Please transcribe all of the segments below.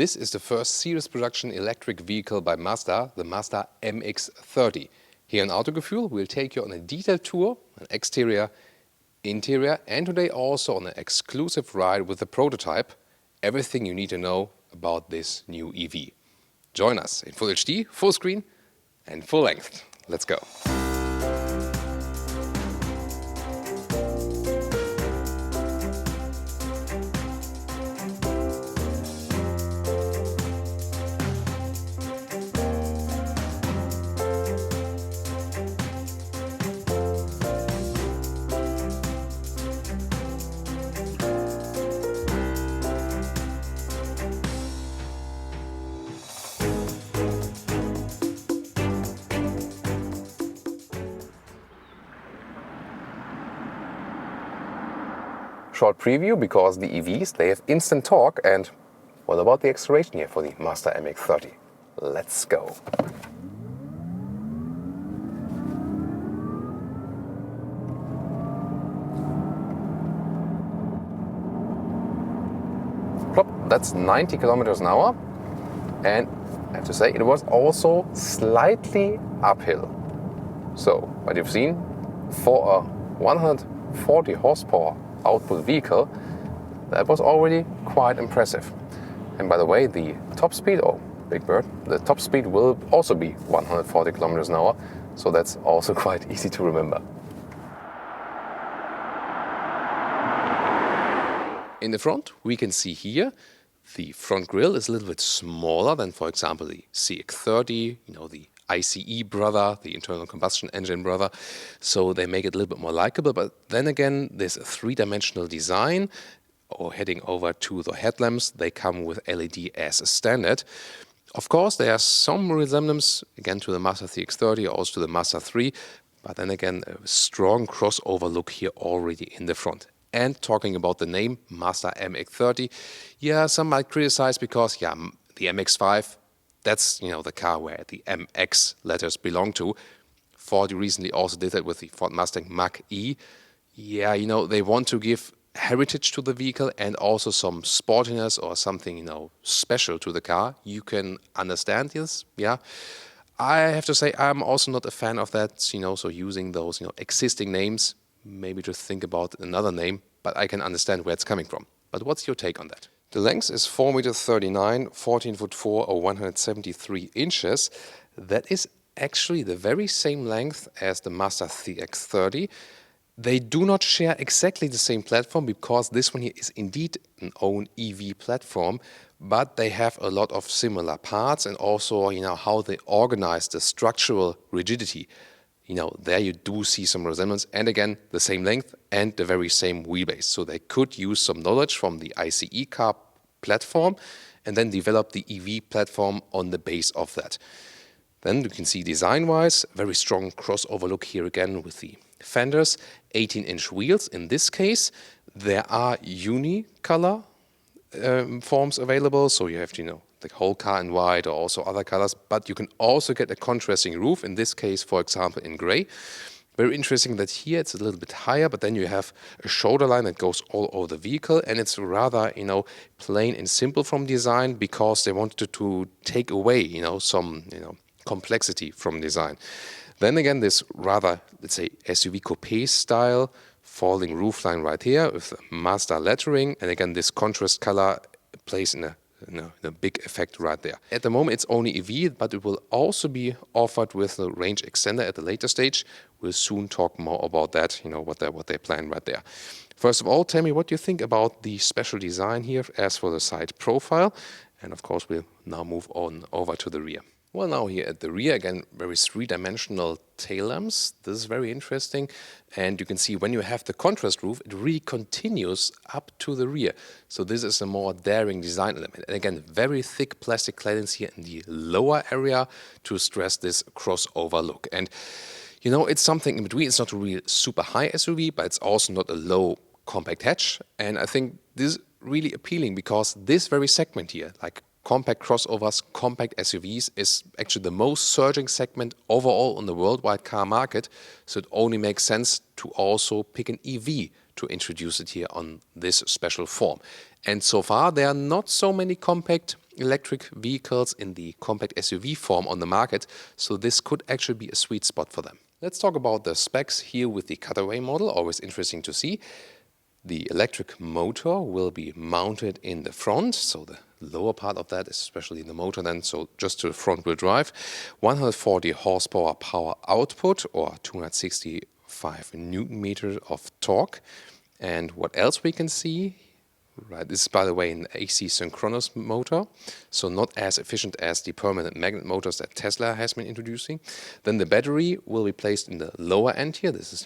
This is the first series production electric vehicle by Mazda, the Mazda MX-30. Here on Autogefuehl, we'll take you on a detailed tour, an exterior, interior, and today also on an exclusive ride with the prototype. Everything you need to know about this new EV. Join us in full HD, full screen, and full length. Let's go. Short preview, because the EVs, they have instant torque. And what about the acceleration here for the Mazda MX-30? Let's go. Plop, that's 90 kilometers an hour. And I have to say, it was also slightly uphill. So, what you've seen, for a 140 horsepower output vehicle, that was already quite impressive. And by the way, the top speed, oh, big bird, the top speed will also be 140 kilometers an hour, so that's also quite easy to remember. In the front, we can see here, the front grille is a little bit smaller than, for example, the CX-30, the ICE brother, the internal combustion engine brother, so they make it a little bit more likable. But then again, this three-dimensional design, or heading over to the headlamps, they come with LED as a standard. Of course, there are some resemblance again to the Mazda CX-30, also to the Mazda 3, but then again, a strong crossover look here already in the front. And talking about the name Mazda MX-30, yeah, some might criticize because, yeah, the MX-5, that's, the car where the MX letters belong to. Ford recently also did that with the Ford Mustang Mach-E. Yeah, they want to give heritage to the vehicle and also some sportiness or something, special to the car. You can understand this, yeah. I have to say, I'm also not a fan of that, so using those, existing names, maybe just think about another name, but I can understand where it's coming from. But what's your take on that? The length is 4.39 meters, 14'4", or 173 inches. That is actually the very same length as the Mazda CX-30. They do not share exactly the same platform because this one here is indeed an own EV platform, but they have a lot of similar parts and also, how they organize the structural rigidity. There you do see some resemblance, and again, the same length and the very same wheelbase. So they could use some knowledge from the ICE car platform and then develop the EV platform on the base of that. Then you can see design-wise, very strong crossover look here again with the fenders, 18-inch wheels. In this case, there are uni-color forms available, so you have the whole car in white or also other colors, but you can also get a contrasting roof, in this case, for example, in gray. Very interesting that here it's a little bit higher, but then you have a shoulder line that goes all over the vehicle, and it's rather, plain and simple from design because they wanted to take away, some, complexity from design. Then again, this rather, let's say, SUV coupe style falling roofline right here with Mazda lettering, and again, this contrast color plays in a big effect right there. At the moment, it's only EV, but it will also be offered with a range extender at a later stage. We'll soon talk more about that, what they plan right there. First of all, tell me what you think about the special design here as for the side profile. And of course, we'll now move on over to the rear. Well, now here at the rear, again, very three-dimensional tail lamps. This is very interesting. And you can see when you have the contrast roof, it really continues up to the rear. So this is a more daring design element. And again, very thick plastic claddings here in the lower area to stress this crossover look. And, it's something in between. It's not a real super high SUV, but it's also not a low compact hatch. And I think this is really appealing because this very segment here, like compact crossovers, compact SUVs, is actually the most surging segment overall on the worldwide car market. So it only makes sense to also pick an EV to introduce it here on this special form. And so far, there are not so many compact electric vehicles in the compact SUV form on the market, so this could actually be a sweet spot for them. Let's talk about the specs here with the cutaway model, always interesting to see. The electric motor will be mounted in the front, so the lower part of that is especially the motor then, so just to the front wheel drive. 140 horsepower power output or 265 Newton meters of torque. And what else we can see? Right, this is, by the way, an AC synchronous motor, so not as efficient as the permanent magnet motors that Tesla has been introducing. Then the battery will be placed in the lower end here. This is,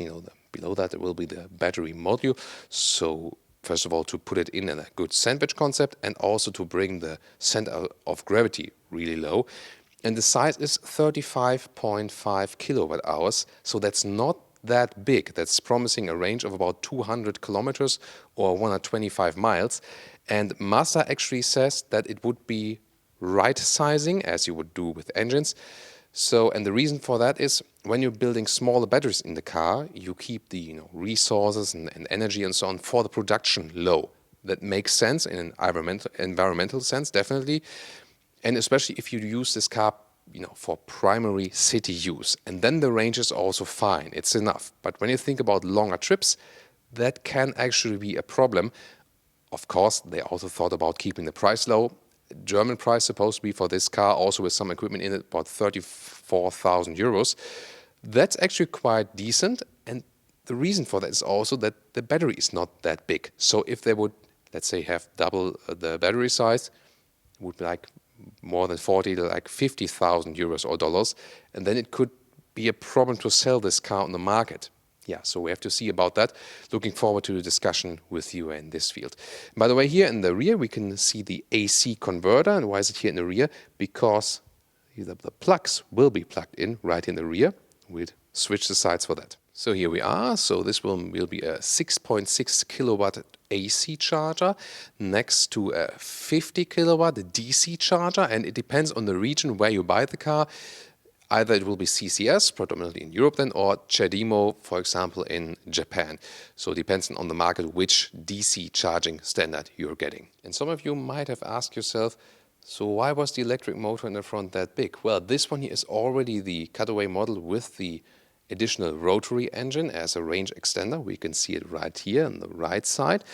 below that it will be the battery module. So first of all, to put it in a good sandwich concept, and also to bring the center of gravity really low. And the size is 35.5 kilowatt hours, so that's not that big. That's promising a range of about 200 kilometers or 125 miles. And Mazda actually says that it would be right sizing, as you would do with engines. So, and the reason for that is when you're building smaller batteries in the car, you keep the resources and energy and so on for the production low. That makes sense in an environmental sense, definitely. And especially if you use this car for primary city use. And then the range is also fine. It's enough. But when you think about longer trips, that can actually be a problem. Of course, they also thought about keeping the price low. German price supposed to be for this car, also with some equipment in it, about 34,000 euros. That's actually quite decent. And the reason for that is also that the battery is not that big. So if they would, let's say, have double the battery size, it would be like more than 40 to like 50,000 euros or dollars, and then it could be a problem to sell this car on the market. Yeah, so we have to see about that. Looking forward to the discussion with you in this field. By the way, here in the rear we can see the AC converter. And why is it here in the rear? Because the plugs will be plugged in right in the rear. We'll switch the sides for that. So here we are. So this will be a 6.6 kilowatt AC charger next to a 50 kilowatt DC charger. And it depends on the region where you buy the car. Either it will be CCS, predominantly in Europe then, or CHAdeMO, for example, in Japan. So it depends on the market which DC charging standard you're getting. And some of you might have asked yourself, so why was the electric motor in the front that big? Well, this one here is already the cutaway model with the additional rotary engine as a range extender. We can see it right here on the right side.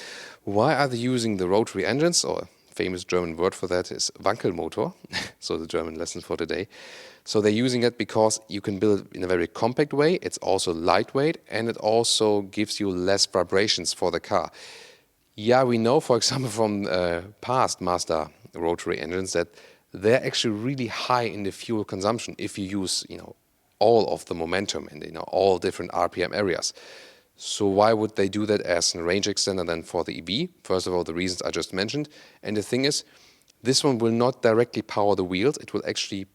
Why are they using the rotary engines? Or famous German word for that is Wankelmotor. So the German lesson for today. So they're using it because you can build it in a very compact way. It's also lightweight, and it also gives you less vibrations for the car. Yeah, we know, for example, from past Mazda rotary engines that they're actually really high in the fuel consumption if you use, all of the momentum and all different RPM areas. So why would they do that as a range extender then for the EV? First of all, the reasons I just mentioned. And the thing is, this one will not directly power the wheels. It will actually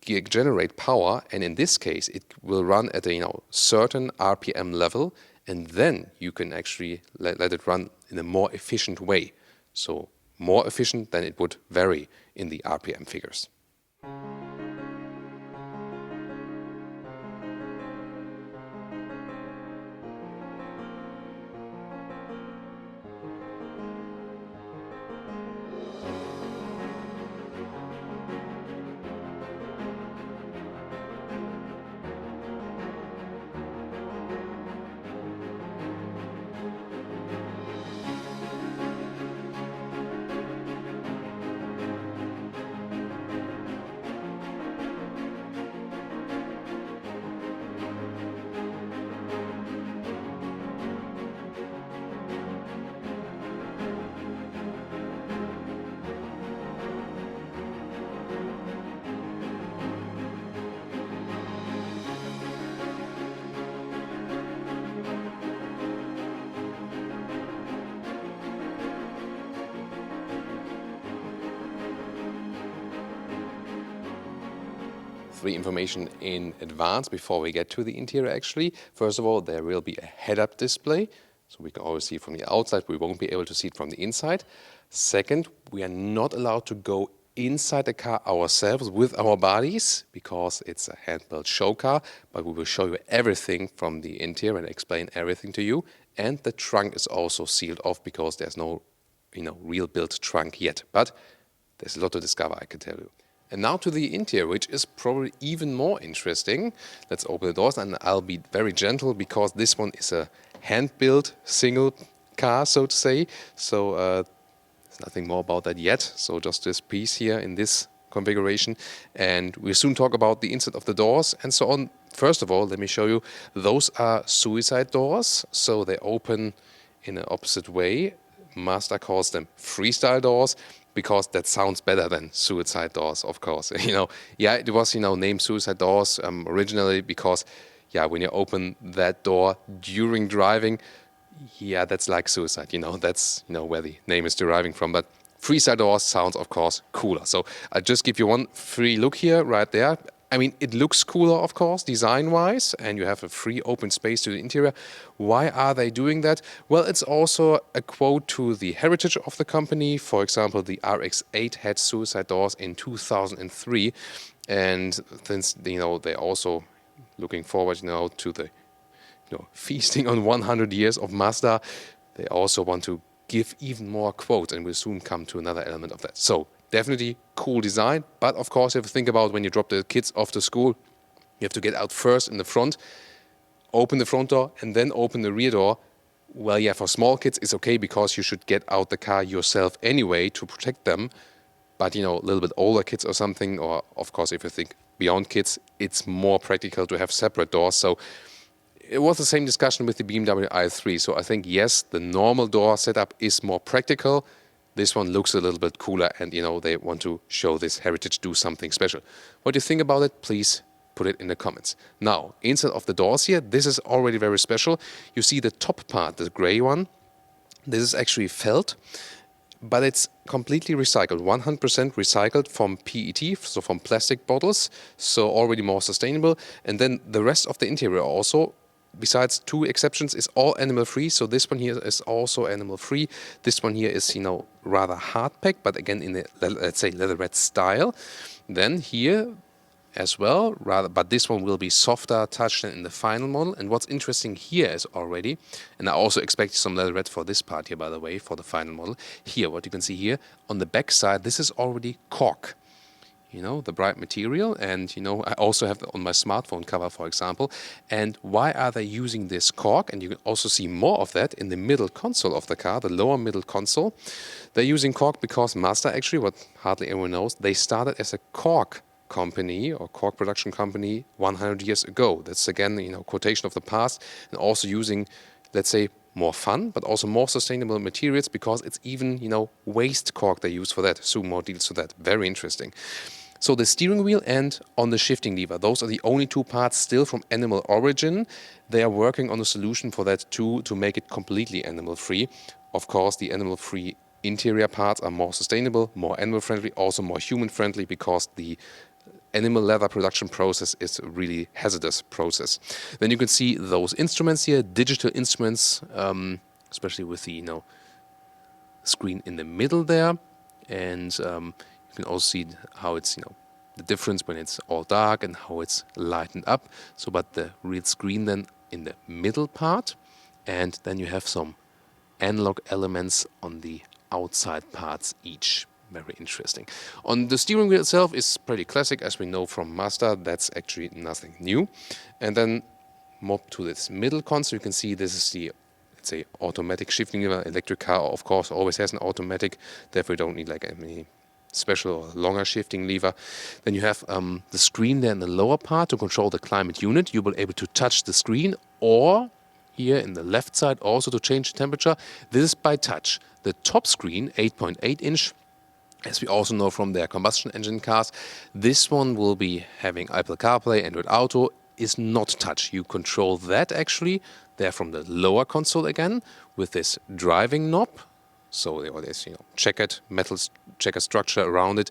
generate power, and in this case it will run at a certain RPM level, and then you can actually let it run in a more efficient way. So more efficient than it would vary in the RPM figures. Information in advance before we get to the interior actually. First of all, there will be a head-up display, so we can always see it from the outside. We won't be able to see it from the inside. Second, we are not allowed to go inside the car ourselves with our bodies because it's a hand-built show car, but we will show you everything from the interior and explain everything to you. And the trunk is also sealed off because there's no real built trunk yet. But There's a lot to discover, I can tell you. And now to the interior, which is probably even more interesting. Let's open the doors, and I'll be very gentle because this one is a hand-built single car, so to say. So there's nothing more about that yet. So just this piece here in this configuration. And we'll soon talk about the inside of the doors and so on. First of all, let me show you. Those are suicide doors. So they open in an opposite way. Mazda calls them freestyle doors because that sounds better than suicide doors, of course. Yeah, it was, named suicide doors originally because, yeah, when you open that door during driving, yeah, that's like suicide. That's, where the name is deriving from. But freestyle doors sounds, of course, cooler. So I'll just give you one free look here, right there. I mean, it looks cooler, of course, design-wise, and you have a free open space to the interior. Why are they doing that? Well, it's also a quote to the heritage of the company. For example, the RX-8 had suicide doors in 2003, and since, they're also looking forward, to the, feasting on 100 years of Mazda, they also want to give even more quotes, and we'll soon come to another element of that. So, definitely cool design, but of course you have to think about when you drop the kids off to school, you have to get out first in the front, open the front door, and then open the rear door. Well, yeah, for small kids it's okay because you should get out the car yourself anyway to protect them. But, a little bit older kids or something, or of course if you think beyond kids, it's more practical to have separate doors. So it was the same discussion with the BMW i3. So I think, yes, the normal door setup is more practical. This one looks a little bit cooler and, they want to show this heritage, do something special. What do you think about it? Please put it in the comments. Now, inside of the doors here, this is already very special. You see the top part, the gray one. This is actually felt, but it's completely recycled, 100% recycled from PET, so from plastic bottles, so already more sustainable. And then the rest of the interior also, besides two exceptions, is all animal-free. So this one here is also animal-free. This one here is, rather hard-packed, but again in the, let's say, leatherette style. Then here as well, but this one will be softer touch than in the final model. And what's interesting here is already, and I also expect some leatherette for this part here, by the way, for the final model. Here, what you can see here, on the back side, this is already cork. The bright material, and I also have on my smartphone cover, for example. And why are they using this cork? And you can also see more of that in the middle console of the car, the lower middle console. They're using cork because Mazda, actually, what hardly anyone knows, they started as a cork company or cork production company 100 years ago. That's again, quotation of the past, and also using, let's say, more fun, but also more sustainable materials because it's even, waste cork they use for that. Soon more deals to that. Very interesting. So the steering wheel and on the shifting lever, those are the only two parts still from animal origin. They are working on a solution for that too, to make it completely animal-free. Of course, the animal-free interior parts are more sustainable, more animal-friendly, also more human-friendly because the animal leather production process is a really hazardous process. Then you can see those instruments here, digital instruments, especially with the, screen in the middle there. And you can also see how it's, the difference when it's all dark and how it's lightened up. So, but the real screen then in the middle part. And then you have some analog elements on the outside parts each. Very interesting. On the steering wheel itself is pretty classic, as we know from Mazda. That's actually nothing new. And then more to this middle console, you can see this is the, let's say, automatic shifting lever. Electric car, of course, always has an automatic. Therefore, you don't need like any special or longer shifting lever. Then you have the screen there in the lower part to control the climate unit. You will be able to touch the screen, or here in the left side also to change the temperature. This is by touch. The top screen, 8.8 inch, as we also know from their combustion engine cars, this one will be having Apple CarPlay, Android Auto, is not touch. You control that actually there from the lower console again with this driving knob. So there's, checkered metal checker structure around it.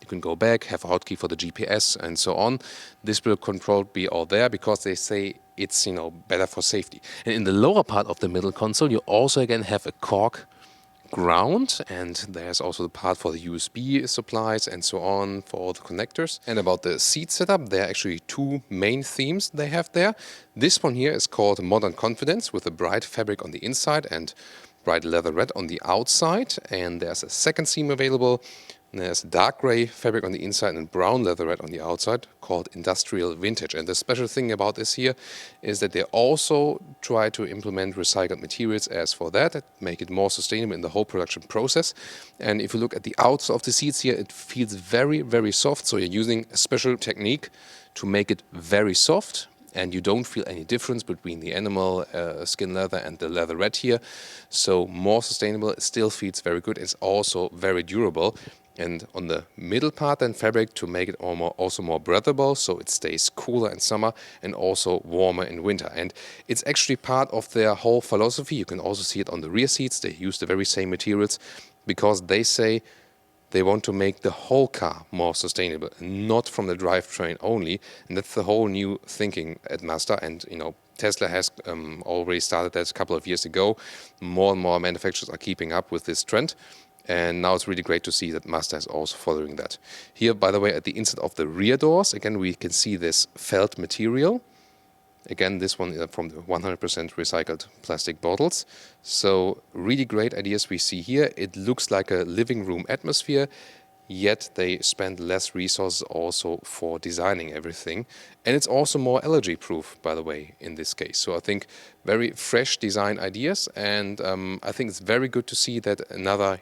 You can go back, have a hotkey for the GPS and so on. This will control be all there because they say it's, better for safety. And in the lower part of the middle console, you also again have a cork ground, and there's also the part for the USB supplies and so on for all the connectors. And about the seat setup, there are actually two main themes they have there. This one here is called Modern Confidence with a bright fabric on the inside and bright leather red on the outside. And there's a second theme available There's dark gray fabric on the inside and brown leatherette on the outside, called industrial vintage. And the special thing about this here is that they also try to implement recycled materials as for that, make it more sustainable in the whole production process. And if you look at the outside of the seats here, it feels very, very soft. So you're using a special technique to make it very soft, and you don't feel any difference between the animal skin leather and the leatherette here. So more sustainable, it still feels very good. It's also very durable. And on the middle part then fabric to make it also more breathable, so it stays cooler in summer and also warmer in winter. And it's actually part of their whole philosophy. You can also see it on the rear seats. They use the very same materials because they say they want to make the whole car more sustainable, not from the drivetrain only. And that's the whole new thinking at Mazda. And Tesla has already started that a couple of years ago. More and more manufacturers are keeping up with this trend. And now it's really great to see that Mazda is also following that. Here, by the way, at the inside of the rear doors, again, we can see this felt material. Again, this one is from the 100% recycled plastic bottles. So really great ideas we see here. It looks like a living room atmosphere, yet they spend less resources also for designing everything. And it's also more allergy proof, by the way, in this case. So I think very fresh design ideas, and I think it's very good to see that another,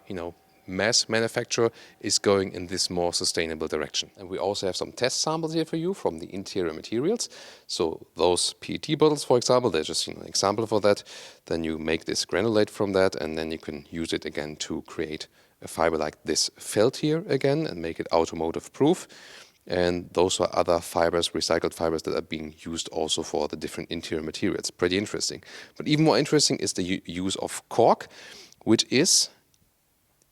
mass manufacturer is going in this more sustainable direction. And we also have some test samples here for you from the interior materials. So those PET bottles, for example, they're just an example for that. Then you make this granulate from that, and then you can use it again to create a fiber like this felt here again and make it automotive proof. And those are other fibers, recycled fibers, that are being used also for the different interior materials. Pretty interesting. But even more interesting is the use of cork, which is,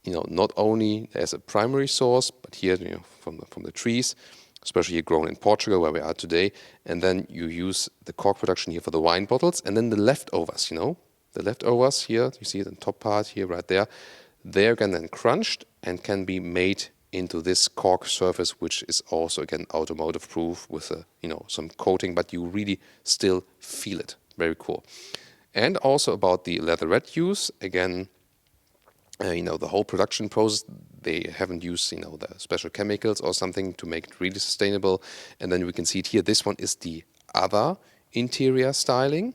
not only as a primary source, but here, from the trees, especially grown in Portugal, where we are today. And then you use the cork production here for the wine bottles, and then the leftovers, the leftovers here, you see it in the top part here, right there. They're again then crunched and can be made into this cork surface, which is also again automotive proof with some coating, but you really still feel it. Very cool. And also about the leatherette use, again, the whole production process, they haven't used the special chemicals or something to make it really sustainable. And then we can see it here. This one is the other interior styling.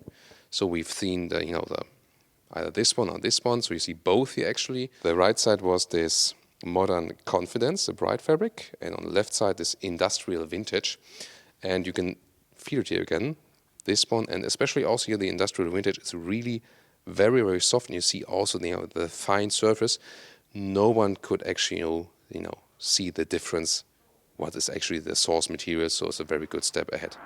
So we've seen either this one or this one. So you see both here actually. The right side was this modern confidence, the bright fabric, and on the left side this industrial vintage. And you can feel it here again, this one, and especially also here the industrial vintage is really very, very soft. And you see also the fine surface. No one could actually see the difference, what is actually the source material. So it's a very good step ahead.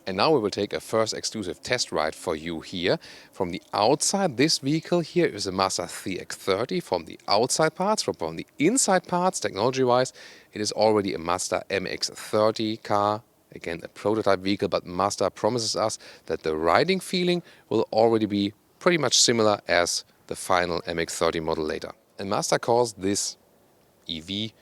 And now we will take a first exclusive test ride for you here. From the outside, this vehicle here is a Mazda CX-30 from the outside parts. From the inside parts, technology-wise, it is already a Mazda MX-30 car. Again, a prototype vehicle, but Mazda promises us that the riding feeling will already be pretty much similar as the final MX-30 model later. And Mazda calls this EV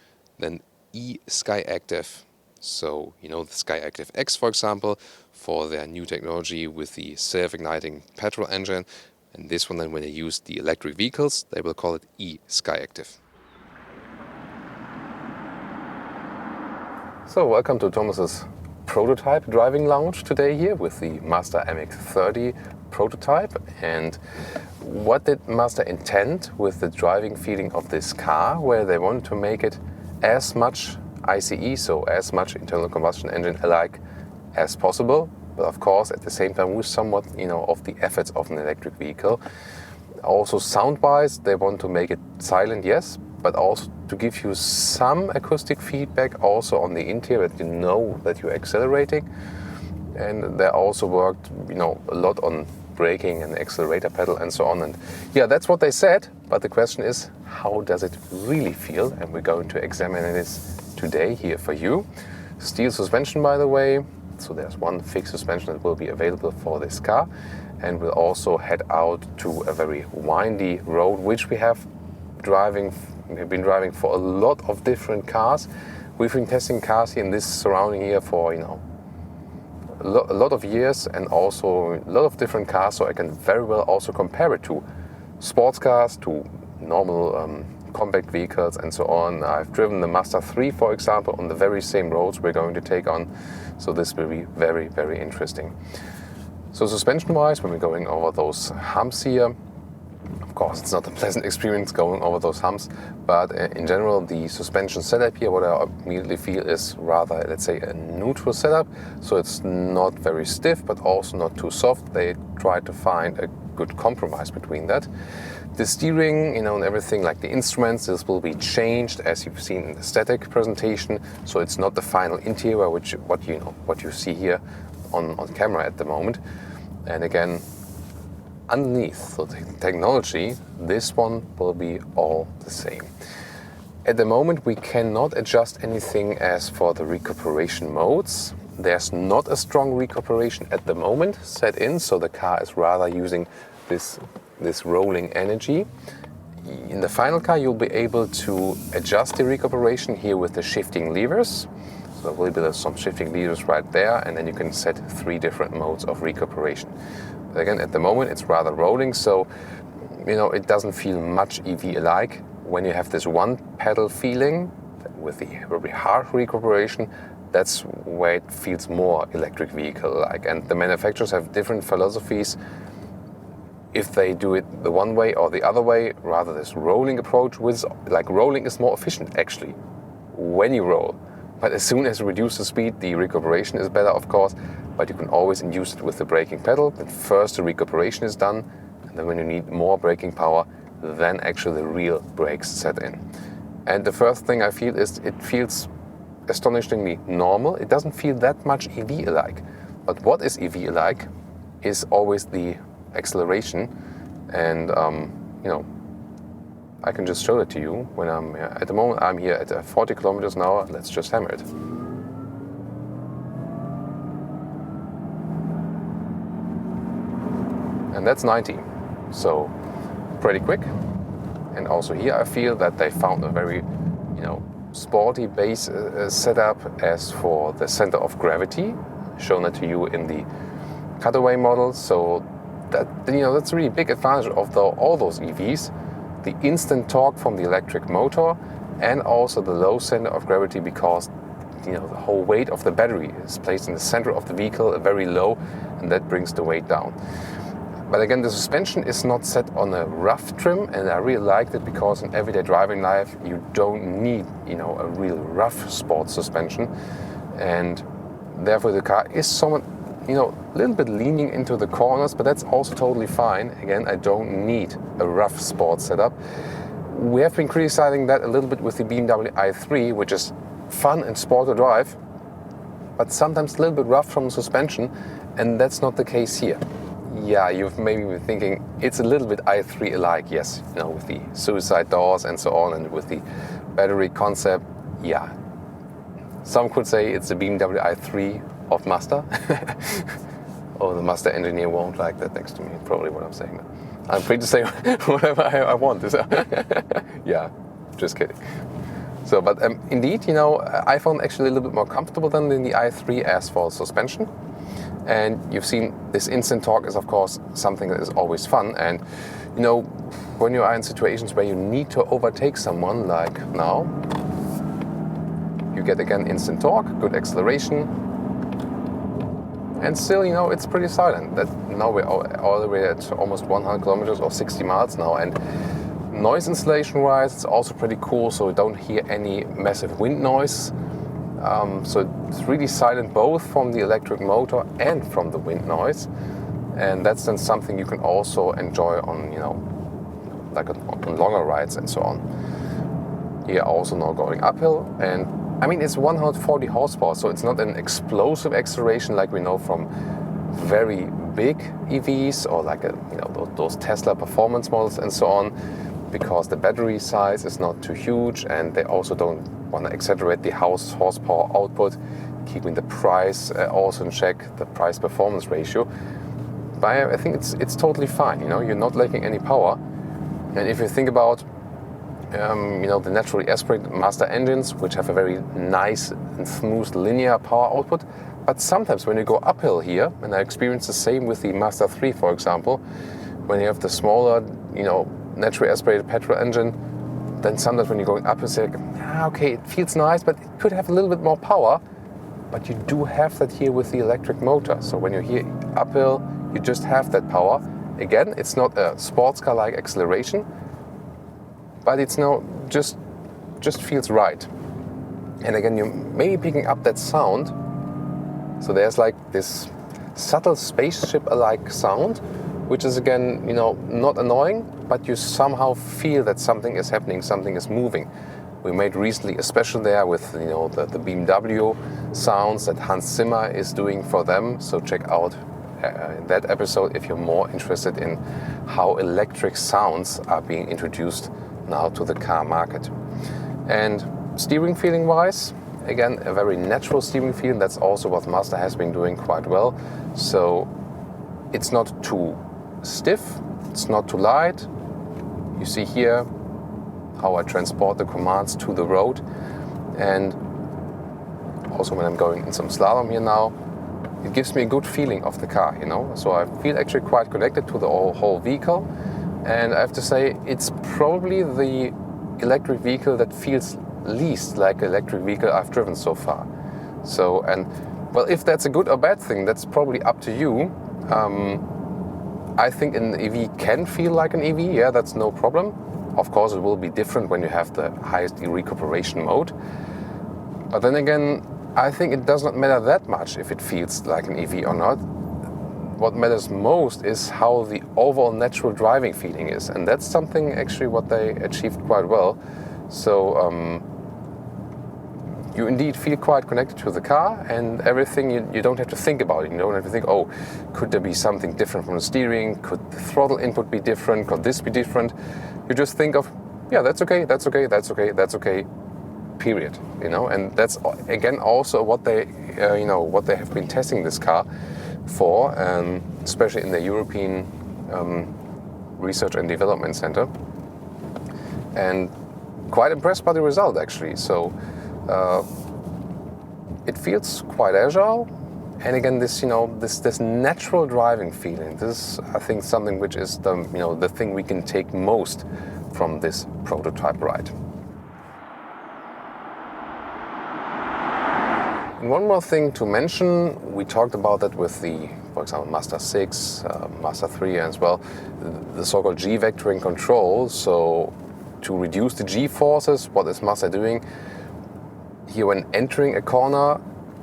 then e-Skyactiv. So, the Skyactiv X, for example, for their new technology with the self-igniting petrol engine. And this one then, when they use the electric vehicles, they will call it e-Skyactiv. So, welcome to Thomas's prototype driving lounge today here with the Mazda MX-30 prototype. And what did Mazda intend with the driving feeling of this car, where they want to make it as much ICE, so as much internal combustion engine alike as possible, but of course at the same time with somewhat of the efforts of an electric vehicle. Also sound-wise, they want to make it silent, yes, but also to give you some acoustic feedback also on the interior, that you know that you're accelerating. And they also worked a lot on braking and accelerator pedal and so on. And yeah, that's what they said, but the question is, how does it really feel? And we're going to examine this today here for you. Steel suspension, by the way, so there's one fixed suspension that will be available for this car. And we'll also head out to a very windy road, which we have been driving for a lot of different cars. We've been testing cars here in this surrounding here for a lot of years, and also a lot of different cars, so I can very well also compare it to sports cars, to normal compact vehicles and so on. I've driven the Mazda 3, for example, on the very same roads we're going to take on. So this will be very, very interesting. So suspension-wise, when we're going over those humps here, of course, it's not a pleasant experience going over those humps, but in general, the suspension setup here, what I immediately feel is rather, let's say, a neutral setup. So it's not very stiff, but also not too soft. They try to find a good compromise between that. The steering, and everything like the instruments, this will be changed as you've seen in the static presentation. So it's not the final interior, what you see here on camera at the moment. And again, underneath the technology, this one will be all the same. At the moment, we cannot adjust anything as for the recuperation modes. There's not a strong recuperation at the moment set in, so the car is rather using this rolling energy. In the final car, you'll be able to adjust the recuperation here with the shifting levers. So there will be some shifting levers right there, and then you can set 3 different modes of recuperation. But again, at the moment, it's rather rolling, so it doesn't feel much EV-alike. When you have this one pedal feeling with the very hard recuperation, that's where it feels more electric vehicle-like. And the manufacturers have different philosophies if they do it the one way or the other way, rather this rolling approach. Rolling is more efficient actually when you roll. But as soon as you reduce the speed, the recuperation is better, of course, but you can always induce it with the braking pedal. Then first the recuperation is done, and then when you need more braking power, then actually the real brakes set in. And the first thing I feel is it feels astonishingly normal. It doesn't feel that much EV-alike. But what is EV-alike is always the acceleration, and I can just show it to you when I'm here. At the moment I'm here at 40 kilometers an hour. Let's just hammer it. And that's 90, so pretty quick. And also here I feel that they found a very sporty base setup as for the center of gravity, shown it to you in the cutaway model. So that that's a really big advantage of all those EVs, the instant torque from the electric motor, and also the low center of gravity, because the whole weight of the battery is placed in the center of the vehicle, very low, and that brings the weight down. But again, the suspension is not set on a rough trim, and I really liked it because in everyday driving life you don't need a real rough sports suspension, and therefore the car is somewhat a little bit leaning into the corners, but that's also totally fine. Again, I don't need a rough sports setup. We have been criticizing that a little bit with the BMW i3, which is fun and sport to drive, but sometimes a little bit rough from suspension, and that's not the case here. Yeah, you've maybe been thinking it's a little bit i3-alike, yes, with the suicide doors and so on, and with the battery concept, yeah. Some could say it's the BMW i3 of Mazda. Oh, the Mazda engineer won't like that next to me, probably what I'm saying. I'm free to say whatever I want. Yeah, just kidding. So, but indeed, I found actually a little bit more comfortable than in the i3 as for suspension. And you've seen this instant torque is, of course, something that is always fun. And, when you are in situations where you need to overtake someone, like now, you get again instant torque, good acceleration, and still, it's pretty silent. That now we're all the way at almost 100 kilometers or 60 miles now, and noise insulation-wise, it's also pretty cool. So we don't hear any massive wind noise. So it's really silent both from the electric motor and from the wind noise, and that's then something you can also enjoy on, on longer rides and so on. Here also now going uphill, and it's 140 horsepower, so it's not an explosive acceleration like we know from very big EVs or like those Tesla performance models and so on, because the battery size is not too huge, and they also don't want to exaggerate the horsepower output, keeping the price also in check, the price performance ratio. But I think it's totally fine. You're not lacking any power, and if you think about the naturally aspirated Mazda engines, which have a very nice and smooth linear power output, but sometimes when you go uphill here, and I experienced the same with the Mazda 3, for example, when you have the smaller naturally aspirated petrol engine, then sometimes when you're going up, you say, okay, it feels nice, but it could have a little bit more power. But you do have that here with the electric motor. So when you're here uphill, you just have that power. Again, it's not a sports car-like acceleration, but it's now just feels right. And again, you're maybe picking up that sound. So there's like this subtle spaceship-alike sound, which is again, not annoying, but you somehow feel that something is happening, something is moving. We made recently a special there with the BMW sounds that Hans Zimmer is doing for them. So check out that episode if you're more interested in how electric sounds are being introduced now to the car market. And steering feeling wise, again, a very natural steering feeling. That's also what Mazda has been doing quite well. So it's not too stiff, it's not too light. You see here how I transport the commands to the road. And also when I'm going in some slalom here now, it gives me a good feeling of the car, So I feel actually quite connected to the whole vehicle. And I have to say, it's probably the electric vehicle that feels least like an electric vehicle I've driven so far. So, and well, if that's a good or bad thing, that's probably up to you. I think an EV can feel like an EV, yeah, that's no problem. Of course, it will be different when you have the highest recuperation mode. But then again, I think it does not matter that much if it feels like an EV or not. What matters most is how the overall natural driving feeling is. And that's something actually what they achieved quite well. So you indeed feel quite connected to the car, and everything you don't have to think about it. You don't have to think, oh, could there be something different from the steering? Could the throttle input be different? Could this be different? You just think of, yeah, that's okay, that's okay, that's okay, that's okay, period. And that's again also what they, what they have been testing this car for, especially in the European Research and Development Center, and quite impressed by the result actually. So it feels quite agile, and again this this natural driving feeling. This is, I think, something which is the thing we can take most from this prototype ride. And one more thing to mention, we talked about that with the, for example, Mazda 6, Mazda 3 as well, the so-called G-vectoring control. So to reduce the G-forces, what is Mazda doing? Here when entering a corner,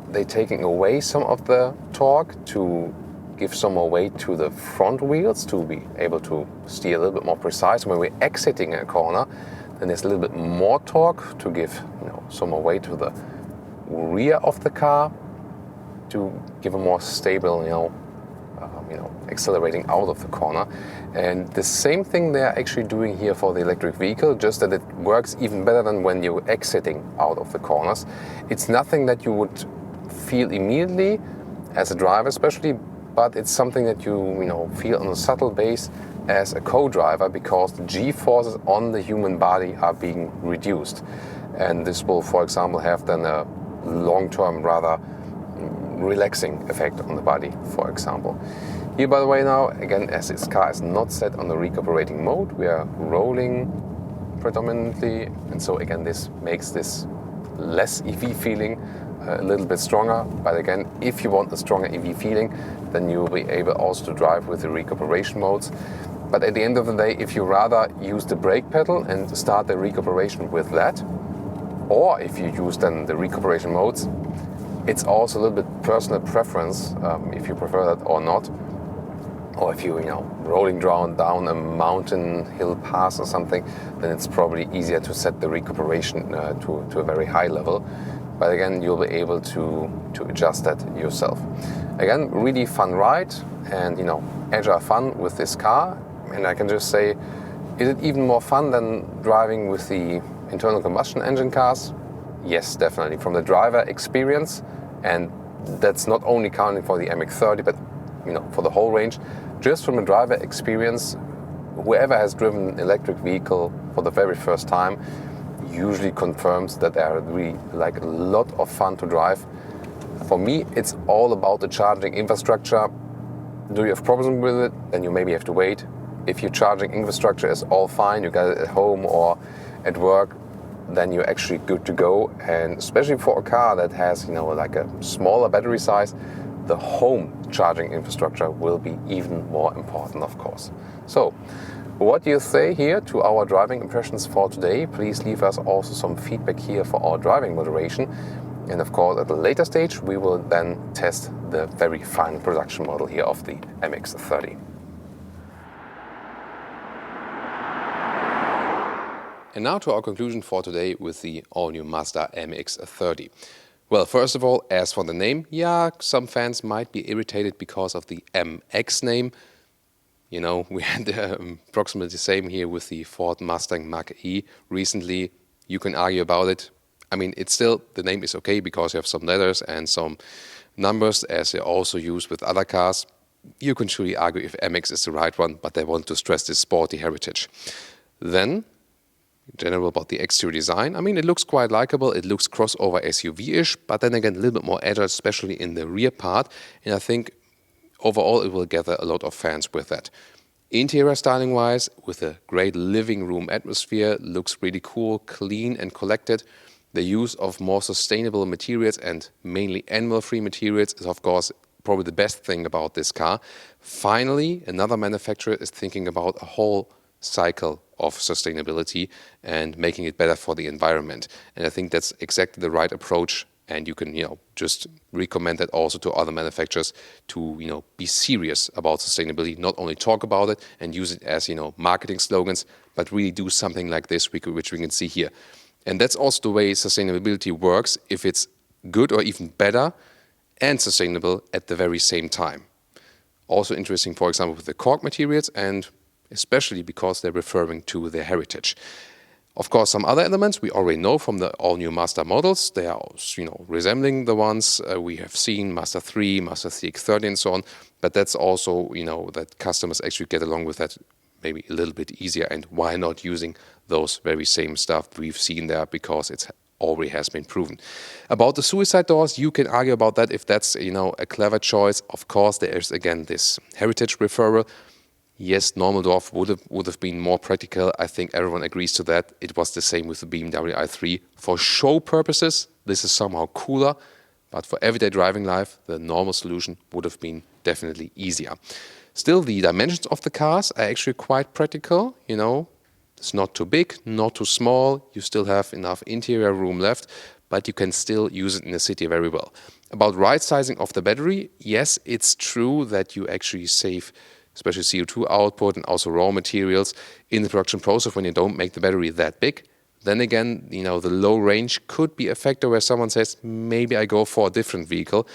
they're taking away some of the torque to give some more weight to the front wheels to be able to steer a little bit more precise. When we're exiting a corner, then there's a little bit more torque to give some more weight to the rear of the car to give a more stable, accelerating out of the corner. And the same thing they're actually doing here for the electric vehicle, just that it works even better than when you're exiting out of the corners. It's nothing that you would feel immediately as a driver especially, but it's something that you feel on a subtle base as a co-driver, because the G-forces on the human body are being reduced. And this will, for example, have then a long-term, rather relaxing effect on the body, for example. Here, by the way, now, again, as this car is not set on the recuperating mode, we are rolling predominantly, and so again, this makes this less EV feeling a little bit stronger. But again, if you want a stronger EV feeling, then you will be able also to drive with the recuperation modes. But at the end of the day, if you rather use the brake pedal and start the recuperation with that, or if you use then the recuperation modes, it's also a little bit personal preference if you prefer that or not. Or if you rolling down a mountain hill pass or something, then it's probably easier to set the recuperation to a very high level. But again, you'll be able to adjust that yourself. Again, really fun ride, and agile fun with this car. And I can just say, is it even more fun than driving with the internal combustion engine cars? Yes, definitely. From the driver experience, and that's not only counting for the MX-30, but for the whole range. Just from a driver experience, whoever has driven an electric vehicle for the very first time usually confirms that they are really like a lot of fun to drive. For me, it's all about the charging infrastructure. Do you have problems with it? Then you maybe have to wait. if your charging infrastructure is all fine, you got it at home or at work, then you're actually good to go. And especially for a car that has, like a smaller battery size, the home charging infrastructure will be even more important, of course. So, what do you say here to our driving impressions for today? Please leave us also some feedback here for our driving moderation. And of course, at a later stage, we will then test the very final production model here of the MX-30. And now to our conclusion for today with the all-new Mazda MX-30. Well, first of all, as for the name, yeah, some fans might be irritated because of the MX name. We had approximately the same here with the Ford Mustang Mach-E recently. You can argue about it. I mean, it's still, the name is okay because you have some letters and some numbers as they also use with other cars. You can truly argue if MX is the right one, but they want to stress this sporty heritage. Then, in general, about the exterior design, I mean, it looks quite likable. It looks crossover SUV-ish, but then again, a little bit more agile, especially in the rear part. And I think overall, it will gather a lot of fans with that. Interior styling-wise, with a great living room atmosphere, looks really cool, clean and collected. The use of more sustainable materials and mainly animal-free materials is, of course, probably the best thing about this car. Finally, another manufacturer is thinking about a whole cycle of sustainability and making it better for the environment. And I think that's exactly the right approach. And you can, just recommend that also to other manufacturers to, be serious about sustainability, not only talk about it and use it as, marketing slogans, but really do something like this, which we can see here. And that's also the way sustainability works, if it's good or even better and sustainable at the very same time. Also interesting, for example, with the cork materials, and especially because they're referring to their heritage. Of course, some other elements we already know from the all-new Mazda models. They are, resembling the ones we have seen, Mazda 3, Mazda CX-30 and so on. But that's also, that customers actually get along with that maybe a little bit easier. And why not using those very same stuff we've seen there, because it already has been proven. About the suicide doors, you can argue about that if that's, a clever choice. Of course, there is, again, this heritage referral. Yes, normal door would have been more practical. I think everyone agrees to that. It was the same with the BMW i3. For show purposes, this is somehow cooler, but for everyday driving life, the normal solution would have been definitely easier. Still, the dimensions of the cars are actually quite practical. It's not too big, not too small. You still have enough interior room left, but you can still use it in the city very well. About right sizing of the battery, yes, it's true that you actually save especially CO2 output and also raw materials in the production process when you don't make the battery that big. Then again, the low range could be a factor where someone says, maybe I go for a different vehicle.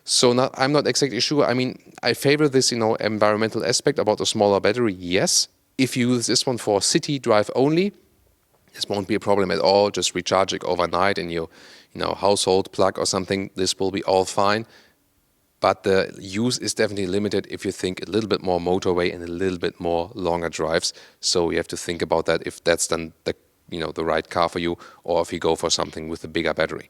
So I'm not exactly sure. I mean, I favor this, environmental aspect about a smaller battery, yes. If you use this one for city drive only, this won't be a problem at all. Just recharge it overnight in your, household plug or something. This will be all fine. But the use is definitely limited if you think a little bit more motorway and a little bit more longer drives. So you have to think about that if that's then the right car for you, or if you go for something with a bigger battery.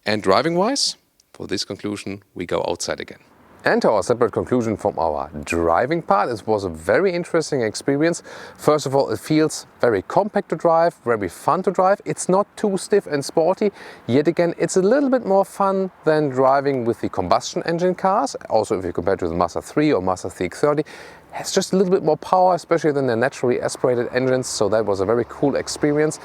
And driving-wise, for this conclusion, we go outside again. And to our separate conclusion from our driving part, it was a very interesting experience. First of all, it feels very compact to drive, very fun to drive. It's not too stiff and sporty. Yet again, it's a little bit more fun than driving with the combustion engine cars. Also, if you compare to the Mazda 3 or Mazda CX-30, it has just a little bit more power, especially than the naturally aspirated engines. So that was a very cool experience.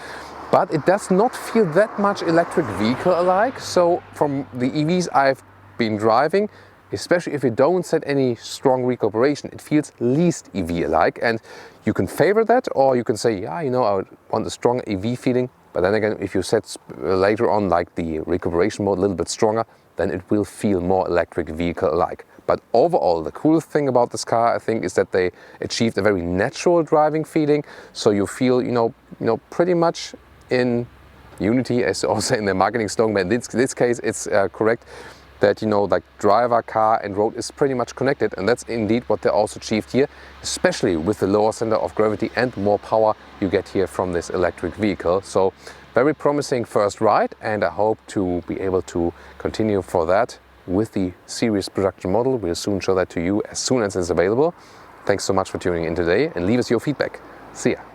But it does not feel that much electric vehicle-alike. So from the EVs I've been driving, especially if you don't set any strong recuperation, it feels least EV-alike. And you can favor that, or you can say, I want a strong EV feeling. But then again, if you set later on like the recuperation mode a little bit stronger, then it will feel more electric vehicle-alike. But overall, the coolest thing about this car, I think, is that they achieved a very natural driving feeling. So you feel, pretty much in unity, as also in the marketing slogan. But in this case, it's correct that, like driver, car and road is pretty much connected. And that's indeed what they also achieved here, especially with the lower center of gravity and more power you get here from this electric vehicle. So very promising first ride, and I hope to be able to continue for that with the series production model. We'll soon show that to you as soon as it's available. Thanks so much for tuning in today, and leave us your feedback. See ya.